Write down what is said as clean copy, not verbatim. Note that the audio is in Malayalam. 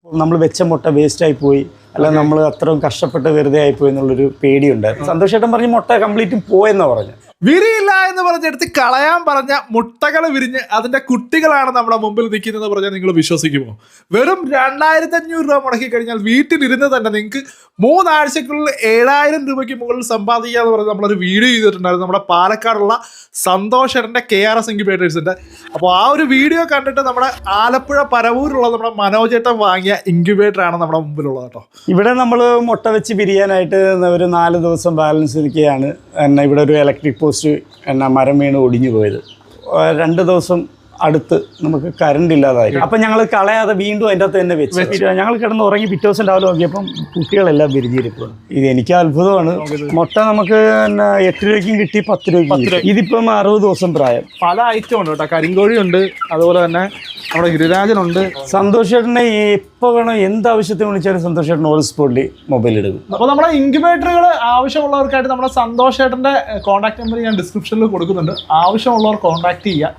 നമ്മൾ വെച്ച മുട്ട വേസ്റ്റായി പോയി, അല്ല നമ്മൾ അത്രയും കഷ്ടപ്പെട്ട് വെറുതെ ആയിപ്പോയി എന്നുള്ളൊരു പേടിയുണ്ടായിരുന്നു. സന്തോഷേട്ടൻ പറഞ്ഞ് മുട്ട കംപ്ലീറ്റ് പോയെന്നാണ് പറഞ്ഞു. വിരിയില്ല എന്ന് പറഞ്ഞെടുത്ത് കളയാൻ പറഞ്ഞ മുട്ടകൾ വിരിഞ്ഞ് അതിന്റെ കുട്ടികളാണ് നമ്മുടെ മുമ്പിൽ നിൽക്കുന്നത് പറഞ്ഞാൽ നിങ്ങൾ വിശ്വസിക്കുമോ? വെറും 2500 രൂപ മുടക്കി കഴിഞ്ഞാൽ വീട്ടിലിരുന്ന് തന്നെ നിങ്ങൾക്ക് 3 ആഴ്ചക്കുള്ളിൽ 7000 രൂപയ്ക്ക് മുകളിൽ സമ്പാദിക്കുക എന്ന് പറഞ്ഞ് നമ്മളൊരു വീഡിയോ ചെയ്തിട്ടുണ്ടായിരുന്നു നമ്മുടെ പാലക്കാടുള്ള സന്തോഷേട്ടൻ്റെ KRS ഇൻക്യുബേറ്റേഴ്സിൻ്റെ. അപ്പോൾ ആ ഒരു വീഡിയോ കണ്ടിട്ട് നമ്മുടെ ആലപ്പുഴ പരവൂരുള്ള നമ്മുടെ മനോജേട്ടൻ വാങ്ങിയ ഇൻക്യുബേറ്ററാണ് നമ്മുടെ മുമ്പിലുള്ളത് കേട്ടോ. ഇവിടെ നമ്മൾ മുട്ട വെച്ച് പിരിയാനായിട്ട് ഒരു 4 ദിവസം ബാലൻസ് നിൽക്കുകയാണ്. എന്നാൽ ഇവിടെ ഒരു ഇലക്ട്രിക് പോസ്റ്റ് മരം വീണ് ഒടിഞ്ഞു പോയത്. 2 ദിവസം അടുത്ത് നമുക്ക് കറണ്ട് ഇല്ലാതായി. അപ്പം ഞങ്ങൾ കളയാതെ വീണ്ടും അതിൻ്റെ അകത്ത് തന്നെ വെച്ച് ഞങ്ങൾ കിടന്ന് ഉറങ്ങി പിറ്റേ ദിവസം രാവിലെ നോക്കിയപ്പം കുട്ടികളെല്ലാം വിരിഞ്ഞിരിക്കും. ഇത് എനിക്ക് അത്ഭുതമാണ്. മുട്ട നമുക്ക് 8 രൂപയ്ക്കും കിട്ടി, 10 രൂപയ്ക്കും കിട്ടി. ഇതിപ്പം 60 ദിവസം പ്രായം. പല ഐറ്റം ഉണ്ട് കേട്ടോ. കരിങ്കോഴി ഉണ്ട്, അതുപോലെ തന്നെ നമ്മുടെ ഗിരിരാജനുണ്ട്. സന്തോഷേട്ടനെ എപ്പോൾ വേണം എന്താവശ്യത്തിന് വിളിച്ചാലും സന്തോഷേട്ടൻ ഓൾ സ്പോട്ടിൽ മൊബൈൽ എടുക്കും. അപ്പോൾ നമ്മുടെ ഇൻക്യുബേറ്ററുകൾ ആവശ്യമുള്ളവർക്കായിട്ട് നമ്മുടെ സന്തോഷേട്ടൻ്റെ കോൺടാക്ട് നമ്പർ ഞാൻ ഡിസ്ക്രിപ്ഷനിൽ കൊടുക്കുന്നുണ്ട്. ആവശ്യമുള്ളവർ കോൺടാക്ട് ചെയ്യുക.